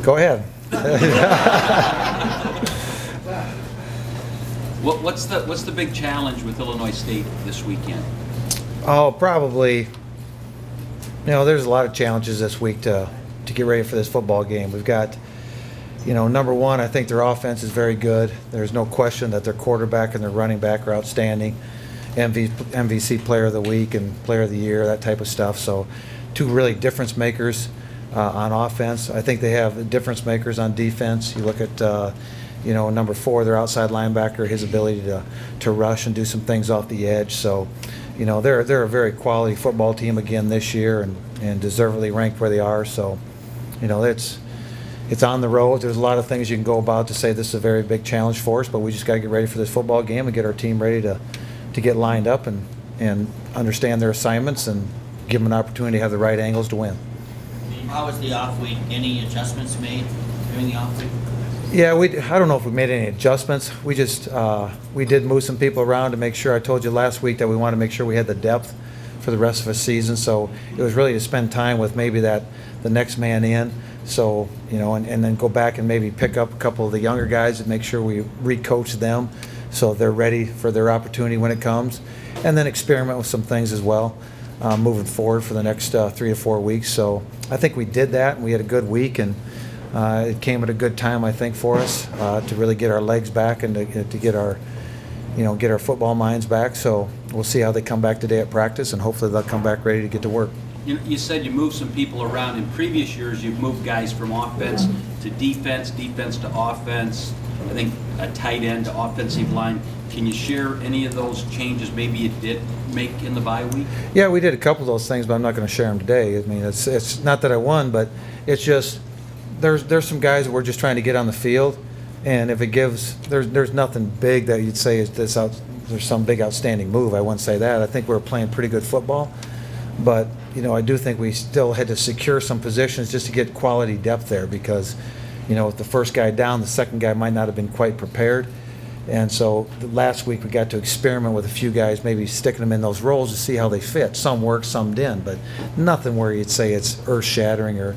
Go ahead. What's the big challenge with Illinois State this weekend? Oh, probably, there's a lot of challenges this week to get ready for this football game. We've got, number one, I think their offense is very good. There's no question that their quarterback and their running back are outstanding. MVC player of the week and player of the year, that type of stuff. So two really difference makers on offense. I think they have difference makers on defense. You look at, number 4, their outside linebacker, his ability to rush and do some things off the edge. So, they're a very quality football team again this year and deservedly ranked where they are. So, it's on the road. There's a lot of things you can go about to say this is a very big challenge for us, but we just got to get ready for this football game and get our team ready to get lined up and understand their assignments and give them an opportunity to have the right angles to win. How was the off week? Any adjustments made during the off week? Yeah, I don't know if we made any adjustments. We just we did move some people around to make sure. I told you last week that we wanted to make sure we had the depth for the rest of the season. So it was really to spend time with maybe the next man in. So and then go back and maybe pick up a couple of the younger guys and make sure we recoach them so they're ready for their opportunity when it comes, and then experiment with some things as well moving forward for the next 3 to 4 weeks. So I think we did that, and we had a good week, and it came at a good time, I think, for us to really get our legs back and to get our get our football minds back. So we'll see how they come back today at practice, and hopefully they'll come back ready to get to work. You said you moved some people around. In previous years, you've moved guys from offense to defense to offense, I think a tight end to offensive line. Can you share any of those changes maybe you did make in the bye week? Yeah, we did a couple of those things, but I'm not going to share them today. I mean, it's not that I won, but it's just there's some guys that we're just trying to get on the field, and if it gives, there's nothing big that you'd say is there's some big outstanding move. I wouldn't say that. I think we're playing pretty good football, but I do think we still had to secure some positions just to get quality depth there because, with the first guy down, the second guy might not have been quite prepared. And so last week we got to experiment with a few guys, maybe sticking them in those roles to see how they fit. Some worked, some didn't, but nothing where you'd say it's earth-shattering or,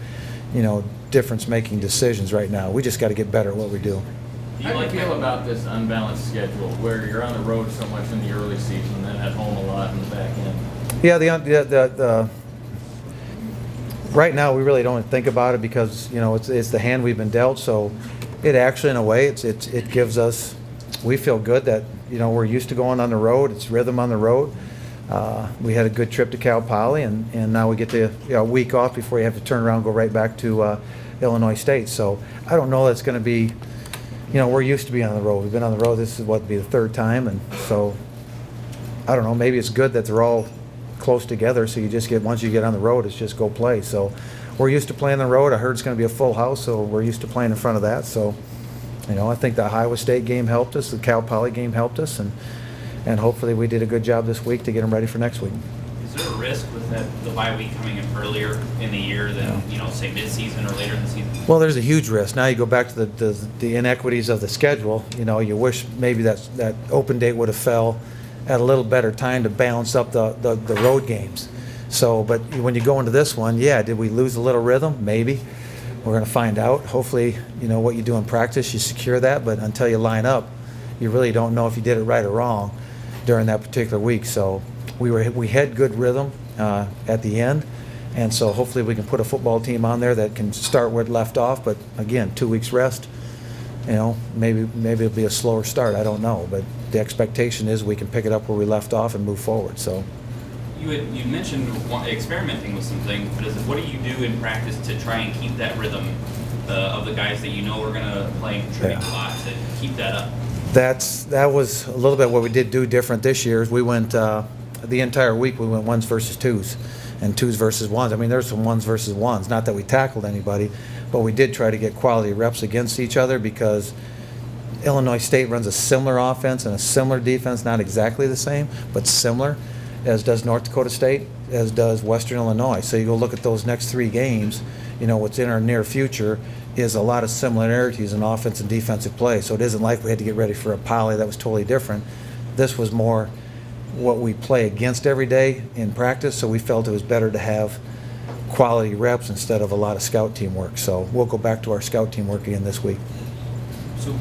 difference-making decisions right now. We just got to get better at what we do. How do you feel about this unbalanced schedule where you're on the road so much in the early season and then at home a lot in the back end? Yeah, the right now we really don't think about it because it's the hand we've been dealt. So it actually, in a way, it gives us. We feel good that we're used to going on the road. It's rhythm on the road. We had a good trip to Cal Poly, and now we get a week off before you have to turn around and go right back to Illinois State. So I don't know that's going to be. We're used to being on the road. We've been on the road. This is what be the 3rd time, and so I don't know. Maybe it's good that they're all close together. So you just once you get on the road, it's just go play. So we're used to playing on the road. I heard it's going to be a full house, so we're used to playing in front of that. So. I think the Iowa State game helped us, the Cal Poly game helped us, and hopefully we did a good job this week to get them ready for next week. Is there a risk with the bye week coming in earlier in the year than, say mid-season or later in the season? Well, there's a huge risk. Now you go back to the inequities of the schedule. You wish maybe that open date would have fell at a little better time to balance up the road games. So, but when you go into this one, did we lose a little rhythm? Maybe. We're going to find out. Hopefully, what you do in practice, you secure that. But until you line up, you really don't know if you did it right or wrong during that particular week. So we had good rhythm at the end, and so hopefully we can put a football team on there that can start where it left off. But again, 2 weeks rest. Maybe it'll be a slower start. I don't know, but the expectation is we can pick it up where we left off and move forward. So. You mentioned experimenting with some things, but what do you do in practice to try and keep that rhythm of the guys that are going to play and contribute a lot to keep that up? That was a little bit what we did do different this year. Is we went the entire week. We went 1s versus 2s, and 2s versus 1s. I mean, there's some 1s versus 1s. Not that we tackled anybody, but we did try to get quality reps against each other because Illinois State runs a similar offense and a similar defense. Not exactly the same, but similar. As does North Dakota State, as does Western Illinois. So you go look at those next 3 games, what's in our near future is a lot of similarities in offense and defensive play. So it isn't like we had to get ready for a Poly that was totally different. This was more what we play against every day in practice, so we felt it was better to have quality reps instead of a lot of scout team work. So we'll go back to our scout team work again this week. So